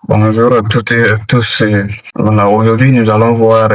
Bonjour à toutes et à tous. Voilà, aujourd'hui, nous allons voir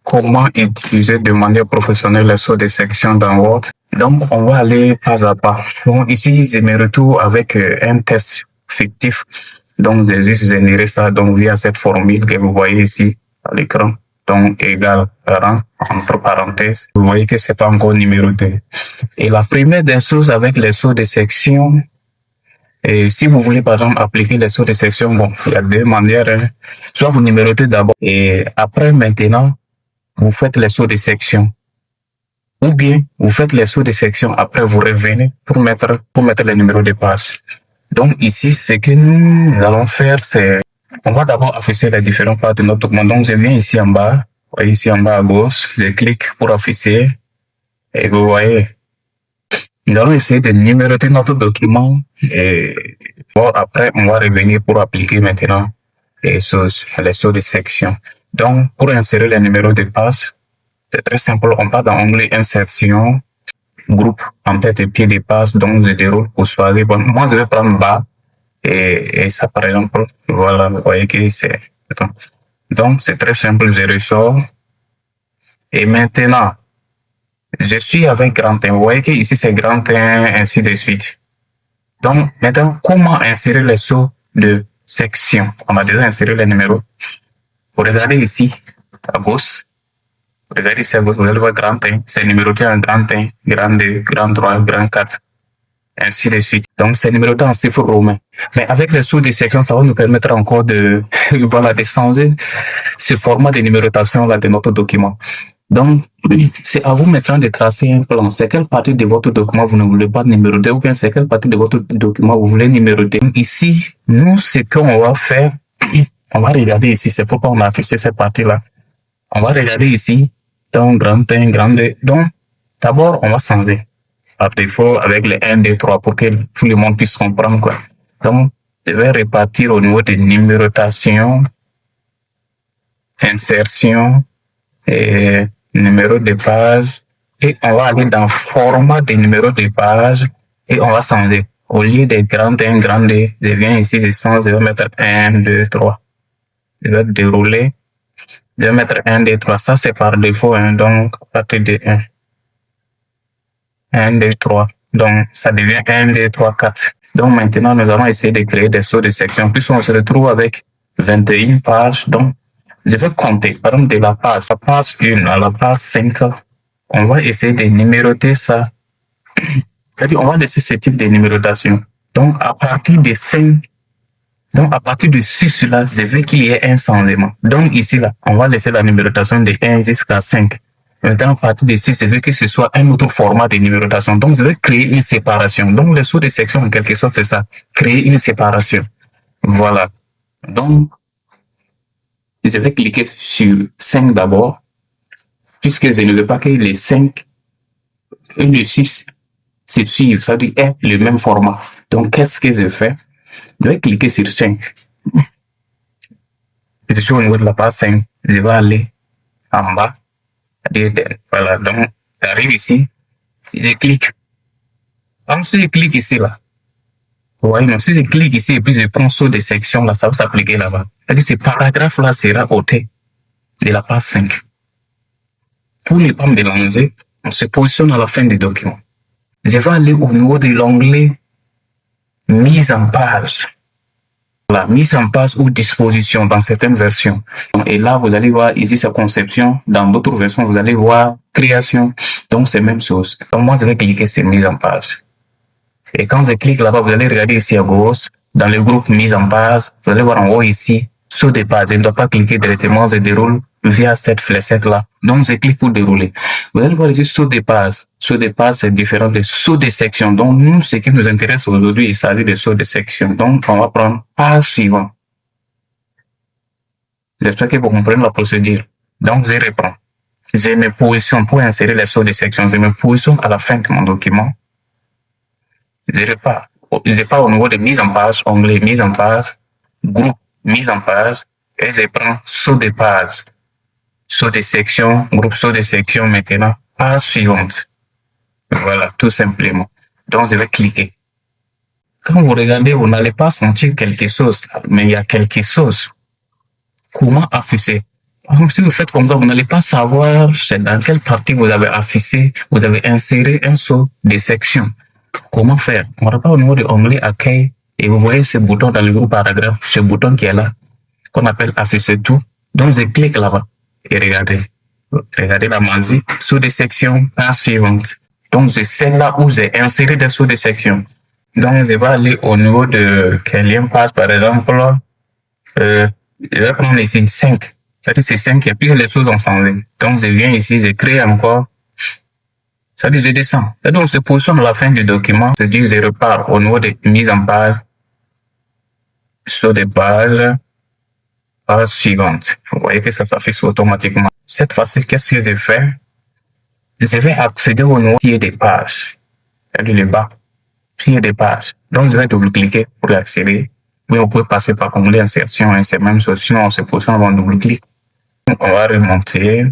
comment utiliser de manière professionnelle les sauts de section dans Word. Donc, on va aller pas à pas. Donc, ici, je me retrouve avec un test fictif. Donc, j'ai juste généré ça donc, via cette formule que vous voyez ici à l'écran. Donc, égal rang, entre parenthèses. Vous voyez que c'est pas encore numéroté. Et la première des choses avec les sauts de section, et si vous voulez, par exemple, appliquer les sauts de section, bon, il y a deux manières. Hein. Soit vous numérotez d'abord et après, maintenant, vous faites les sauts de section. Ou bien, vous faites les sauts de section, après, vous revenez pour mettre les numéros de page. Donc, ici, ce que nous allons faire, c'est, on va d'abord afficher les différentes parts de notre document. Donc, je viens ici en bas, vous voyez ici en bas à gauche, je clique pour afficher et vous voyez, nous allons essayer de numéroter notre document et bon, après, on va revenir pour appliquer maintenant les sauts de section. Donc, pour insérer les numéros de page, c'est très simple. On part dans l'onglet Insertion, Groupe, en tête et pied de page. Donc, je déroule pour choisir. Bon, moi, je vais prendre bas et ça, par exemple, voilà, vous voyez que c'est... Donc, c'est très simple. Je ressors. Et maintenant, je suis avec grand 1. Vous voyez que ici, c'est grand 1, ainsi de suite. Donc, maintenant, comment insérer les sauts de section? On a déjà inséré les numéros. Vous regardez ici, à gauche. Regardez ici à gauche, vous allez voir grand 1. C'est numéroté en grand 1, grand 2, grand 3, grand 4, ainsi de suite. Donc, c'est numéroté en chiffre romain. Mais avec les sauts de section, ça va nous permettre encore de, voilà, de changer ce format de numérotation là de notre document. Donc, c'est à vous maintenant de tracer un plan. C'est quelle partie de votre document vous ne voulez pas numéroter ou bien c'est quelle partie de votre document vous voulez numéroter. Ici, nous, ce qu'on va faire, on va regarder ici, c'est pourquoi on a affiché cette partie-là. On va regarder ici, donc grand 1, grand 2. Donc, d'abord, on va changer par défaut avec les 1, 2, 3 pour que tout le monde puisse comprendre, quoi. Donc, je vais répartir au niveau de numérotation, insertion et numéro de page et on va aller dans format de numéro de page et on va changer. Au lieu de grand 1, grand 2, je viens ici de sens, je vais mettre 1, 2, 3. Je vais dérouler. Je vais mettre 1, 2, 3. Ça, c'est par défaut, hein, donc à partir de 1. 1, 2, 3. Donc, ça devient 1, 2, 3, 4. Donc, maintenant, nous allons essayer de créer des sauts de section. Puis, on se retrouve avec 21 pages. Donc, je vais compter, par exemple, de la page 1 à la page 5, on va essayer de numéroter ça. C'est-à-dire, on va laisser ce type de numérotation. Donc, à partir de 5, donc à partir de 6 là, je veux qu'il y ait un changement. Donc, ici, là, on va laisser la numérotation de 1 jusqu'à 5. Maintenant, à partir de 6, je veux que ce soit un autre format de numérotation. Donc, je vais créer une séparation. Donc, le saut de section, en quelque sorte, c'est ça. Créer une séparation. Voilà. Donc, je vais cliquer sur 5 d'abord, puisque je ne veux pas que les 5 et le 6 se suivent, ça veut dire aient le même format. Donc, qu'est-ce que je fais? Je vais cliquer sur 5. Je suis au niveau de la page 5. Je vais aller en bas. Voilà, donc, j'arrive ici. Si je clique, si je clique ici, là, vous voyez, donc, si je clique ici et puis je prends saut de section, là, ça va s'appliquer là-bas. C'est-à-dire, ce paragraphe-là sera ôté de la page 5. Pour ne pas mélanger, on se positionne à la fin du document. Je vais aller au niveau de l'onglet mise en page. La mise en page ou disposition dans certaines versions. Et là, vous allez voir ici sa conception. Dans d'autres versions, vous allez voir création. Donc, c'est la même chose. Donc, moi, je vais cliquer sur mise en page. Et quand je clique là-bas, vous allez regarder ici à gauche, dans le groupe mise en page, vous allez voir en haut ici, saut de page. Je ne dois pas cliquer directement, je déroule via cette fléchette-là. Donc, je clique pour dérouler. Vous allez voir ici saut de page. Saut de page, c'est différent de saut de section. Donc, nous, ce qui nous intéresse aujourd'hui, il s'agit de saut de section. Donc, on va prendre page suivante. J'espère que vous comprenez la procédure. Donc, je reprends. Je me positionne pour insérer les sauts de section. Je me positionne à la fin de mon document. Je repars. Je pars au niveau de mise en page, onglet mise en page, groupe mise en page, et je prends saut de page, saut de section, groupe saut de section maintenant, page suivante. Voilà, tout simplement. Donc, je vais cliquer. Quand vous regardez, vous n'allez pas sentir quelque chose, mais il y a quelque chose. Comment afficher? Si vous faites comme ça, vous n'allez pas savoir dans quelle partie vous avez affiché, vous avez inséré un saut de section. Comment faire? On va pas au niveau de onglet accueil et vous voyez ce bouton dans le groupe paragraphe, ce bouton qui est là, qu'on appelle afficher tout. Donc, je clique là-bas et regardez. Regardez la manzi, sous des sections, page suivante. Donc, c'est celle-là où j'ai inséré des sous des sections. Donc, je vais aller au niveau de quelle page, par exemple, je vais prendre ici 5. C'est-à-dire c'est 5 et puis les choses ont changé. Donc, je viens ici, je crée encore. C'est-à-dire, je descends. Et donc, je positionne à la fin du document. C'est-à-dire, je repars au niveau de mise en page, sur des pages, page suivante. Vous voyez que ça s'affiche automatiquement. Cette fois-ci, qu'est-ce que je fais? Je vais accéder au niveau pied des pages. C'est-à-dire le bas, pied des pages. Donc, je vais double-cliquer pour y accéder. Mais on peut passer par onglet insertion, hein, c'est même chose. Sinon, on se positionne avant double-clic. On va remonter.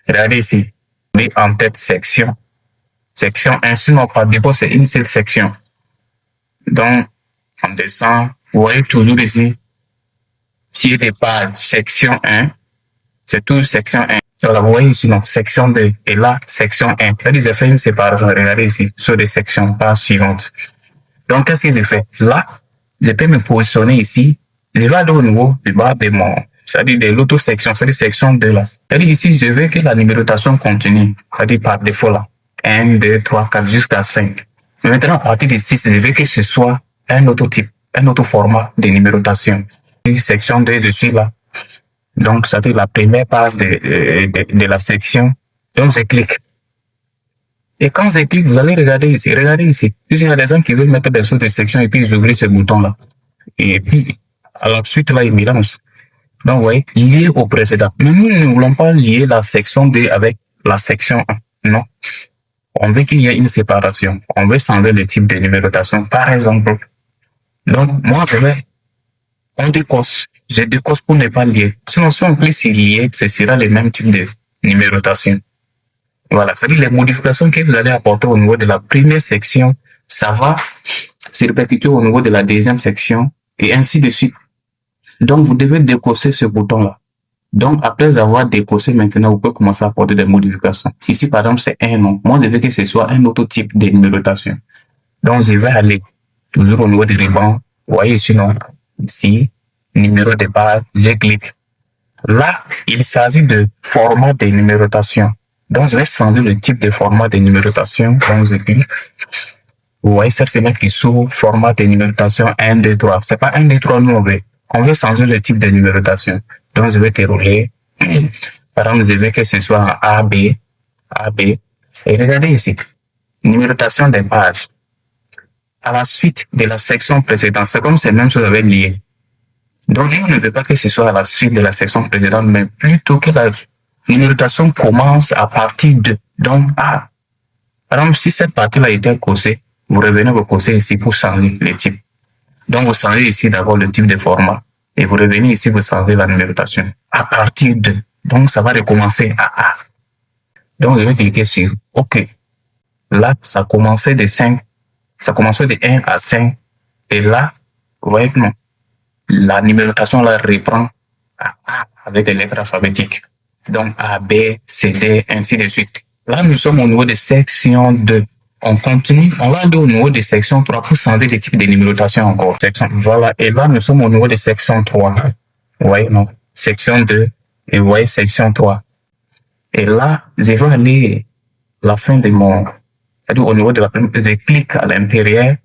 Regardez ici. En tête section. Section 1. Sinon, par défaut, c'est une seule section. Donc, on descend. Vous voyez toujours ici. Pied des pages, section 1. C'est tout section 1. Voilà, vous voyez ici, donc, section 2. Et là, section 1. Là, j'ai fait une séparation. Regardez ici, sur des sections, page suivante. Donc, qu'est-ce que j'ai fait? Là, je peux me positionner ici. Je vais aller au niveau du bas de mon, c'est-à-dire de l'auto-section, c'est-à-dire section 2 là. C'est-à-dire ici, je veux que la numérotation continue. C'est-à-dire par défaut là. 1, 2, 3, 4, jusqu'à 5. Mais maintenant, à partir de 6, je veux que ce soit un autre type, un autre format de numérotation. Section 2, je suis là. Donc, c'est-à-dire la première page de la section. Donc, je clique. Et quand je clique, vous allez regarder ici. Regardez ici. Il y a des gens qui veulent mettre des choses de section et puis ils ouvrent ce bouton-là. Et puis, à la suite, là, ils mélangent. Donc, vous voyez, lié au précédent. Mais nous ne voulons pas lier la section 2 avec la section 1. Non. On veut qu'il y ait une séparation. On veut changer le type de numérotation, par exemple. Donc, moi, on décosse. Je décosse pour ne pas lier. Sinon, si on clique sur lier, ce sera le même type de numérotation. Voilà, c'est-à-dire les modifications que vous allez apporter au niveau de la première section, ça va se répéter au niveau de la deuxième section et ainsi de suite. Donc, vous devez décosser ce bouton-là. Donc, après avoir décossé, maintenant, vous pouvez commencer à apporter des modifications. Ici, par exemple, c'est un nom. Moi, je veux que ce soit un autre type de numérotation. Donc, je vais aller toujours au niveau du ruban. Vous voyez ici, non? Ici, numéro de base, je clique. Là, il s'agit de format de numérotation. Donc, je vais changer le type de format de numérotation. Donc, je clique. Vous voyez cette fenêtre qui s'ouvre, format de numérotation 1, 2, 3. C'est pas 1, 2, 3, nous, on veut changer le type de numérotation. Donc, je vais dérouler. Par exemple, je veux que ce soit en A, B, A, B. Et regardez ici. Numérotation des pages. À la suite de la section précédente, c'est comme si même chose avait lié. Donc, on ne veut pas que ce soit à la suite de la section précédente, mais plutôt que la numérotation commence à partir de. Donc, A. Par exemple, si cette partie-là était cossée, vous revenez vous cosser ici pour changer le type. Donc, vous changez ici d'abord le type de format. Et vous revenez ici, vous changez la numérotation. À partir de. Donc, ça va recommencer à A. Donc, je vais cliquer sur OK. Là, ça commençait de 5. Ça commençait de 1 à 5. Et là, vous voyez que non. La numérotation là reprend à A avec les lettres alphabétiques. Donc, A, B, C, D, ainsi de suite. Là, nous sommes au niveau de section 2. On continue, on va aller au niveau de section 3 pour changer les types de numérotation encore. Voilà, et là, nous sommes au niveau de section 3. Vous voyez, non? Section 2, et vous voyez section 3. Et là, je vais aller à la fin de mon... C'est-à-dire au niveau de la... Je clique à l'intérieur.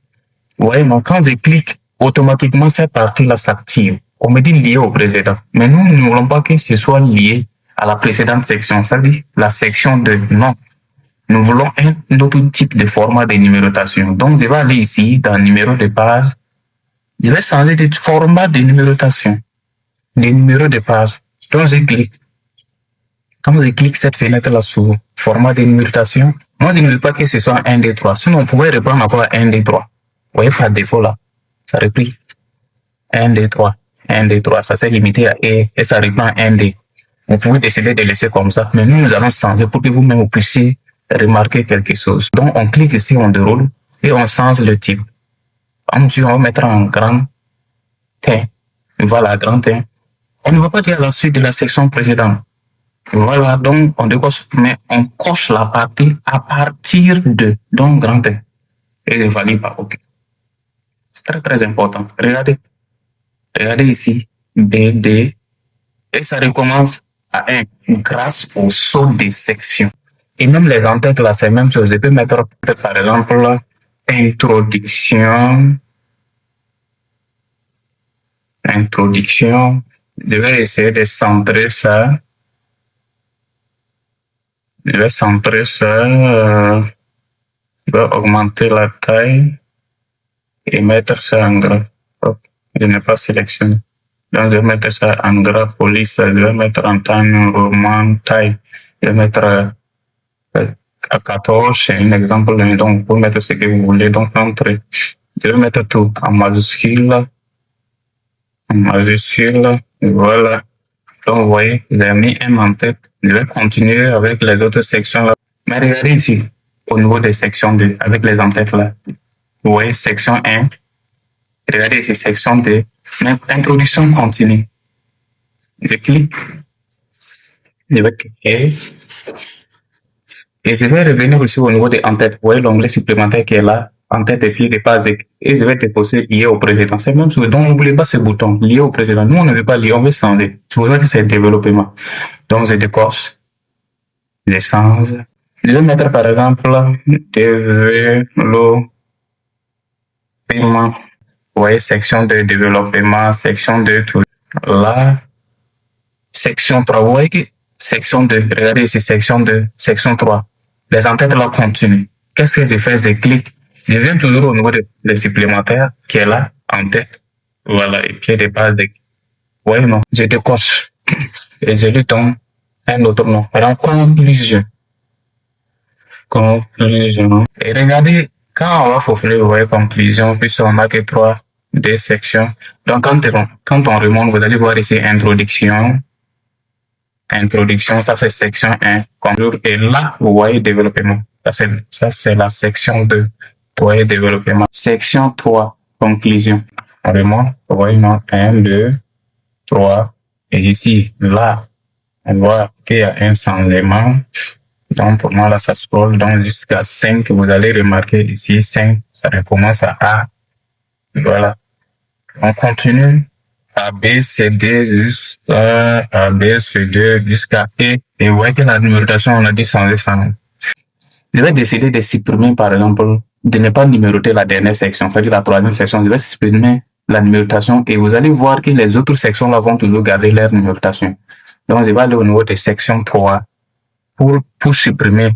Vous voyez, non? Quand je clique, automatiquement, cette partie-là s'active. On me dit lié au précédent. Mais nous ne voulons pas que ce soit lié à la précédente section. Ça veut dire la section 2. Non. Nous voulons un autre type de format de numérotation. Donc, je vais aller ici dans numéro de page. Je vais changer de format de numérotation. Les numéros de page. Donc, je clique. Quand je clique cette fenêtre-là sur format de numérotation, moi, je ne veux pas que ce soit 1, 2, 3. Sinon, on pourrait reprendre encore 1, 2, 3. Vous voyez, par défaut, là, ça replie. 1, 2, 3. 1, 2, 3. Ça s'est limité à E et ça reprend 1, 2. Vous pouvez décider de laisser comme ça. Mais nous allons changer pour que vous-même vous puissiez remarquer quelque chose. Donc, on clique ici, on déroule et on change le type. On va mettre en grand T. Voilà, grand T. On ne va pas dire la suite de la section précédente. Voilà, donc on décoche, mais on coche la partie à partir de, donc grand T. Et je valide par OK. C'est très très important. Regardez. Regardez ici. B, D. Et ça recommence à 1 grâce au saut des sections. Et même les entêtes là, c'est la même chose. Je peux mettre par exemple introduction. Introduction. Je vais essayer de centrer ça. Je vais centrer ça. Je vais augmenter la taille et mettre ça en gras. Je n'ai pas sélectionné. Donc, je vais mettre ça en gras police. Je vais mettre en temps roman taille. Je vais mettre à 14. C'est un exemple. Donc, vous pouvez mettre ce que vous voulez. Donc, entrer. Je vais mettre tout en majuscule. En majuscule. Voilà. Donc, vous voyez, j'ai mis M en tête. Je vais continuer avec les autres sections là. Mais regardez ici, au niveau des sections 2, avec les entêtes là. Vous voyez, section 1. Regardez ici, section 2. Mais introduction continue. Je clique. Je vais cliquer. Et je vais revenir aussi au niveau des entêtes. Vous voyez l'onglet supplémentaire qui est là. En-tête et pied de base. Et je vais déposer lié au précédent. C'est même chose. Donc, n'oubliez pas ce bouton, lié au précédent. Nous, on ne veut pas lier, on veut changer. C'est pour ça que c'est développement. Donc, je décoche. Je change. Je vais mettre, par exemple, développement. Vous voyez, section de développement, section de tout. Là, section 3. Vous voyez que section 2. Regardez ici, section 2, section 3. Les entêtes là continuent. Qu'est-ce que je fais? Je clique. Je viens toujours au niveau des supplémentaires qui est là, en tête. Voilà, et pied de base. Oui, non, je décoche. Et je lui donne un autre nom. Alors, conclusion. Conclusion. Et regardez, quand on va faufiler, vous voyez conclusion, puis on n'a que 3 des sections. Donc, quand on remonte, vous allez voir ici introduction. Introduction, ça c'est section 1. Conclure. Et là, vous voyez développement. Ça c'est la section 2. Vous voyez développement. Section 3, conclusion. On remonte, vous voyez, non, 1, 2, 3. Et ici, là, on voit qu'il y a un changement. Donc, pour moi, là, ça scroll donc jusqu'à 5. Vous allez remarquer ici, 5, ça recommence à A. Voilà. On continue. A, B, C, D, jusqu'à A, B, C, D, jusqu'à E. Et vous voyez que la numérotation, on a dit changer ça. Je vais décider de supprimer, par exemple, de ne pas numéroter la dernière section, c'est-à-dire la troisième section. Je vais supprimer la numérotation et vous allez voir que les autres sections là vont toujours garder leur numérotation. Donc, je vais aller au niveau de section 3 pour supprimer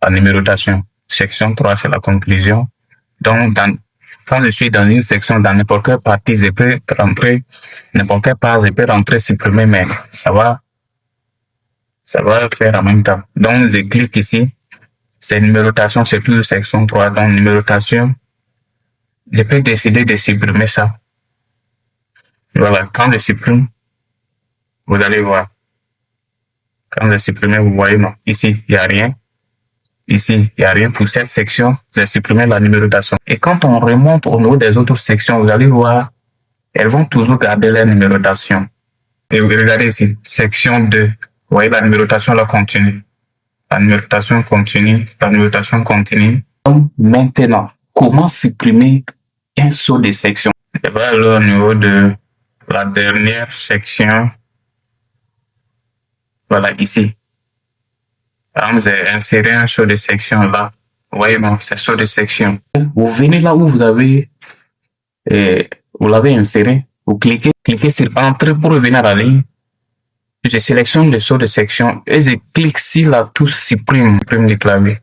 la numérotation. Section 3, c'est la conclusion. Donc, quand je suis dans une section, dans n'importe quelle partie, je peux rentrer, n'importe quelle part, je peux rentrer, supprimer, mais ça va faire en même temps. Donc, je clique ici. C'est numérotation, c'est toujours section 3. Donc, numérotation, je peux décider de supprimer ça. Voilà, quand je supprime, vous allez voir. Quand je supprime, vous voyez, non. Ici, il n'y a rien. Ici, il n'y a rien pour cette section. J'ai supprimé la numérotation. Et quand on remonte au niveau des autres sections, vous allez voir, elles vont toujours garder leur numérotation. Et vous regardez ici, section 2. Vous voyez, la numérotation là continue. La numérotation continue. La numérotation continue. Donc, maintenant, comment supprimer un saut de section? Je vais aller au niveau de la dernière section. Voilà, ici. J'ai inséré un saut de section là. Vous voyez, bon, c'est saut de section. Vous venez là où vous l'avez inséré. Vous cliquez sur Entrée pour revenir à la ligne. Je sélectionne le saut de section et je clique sur la touche supprime du clavier.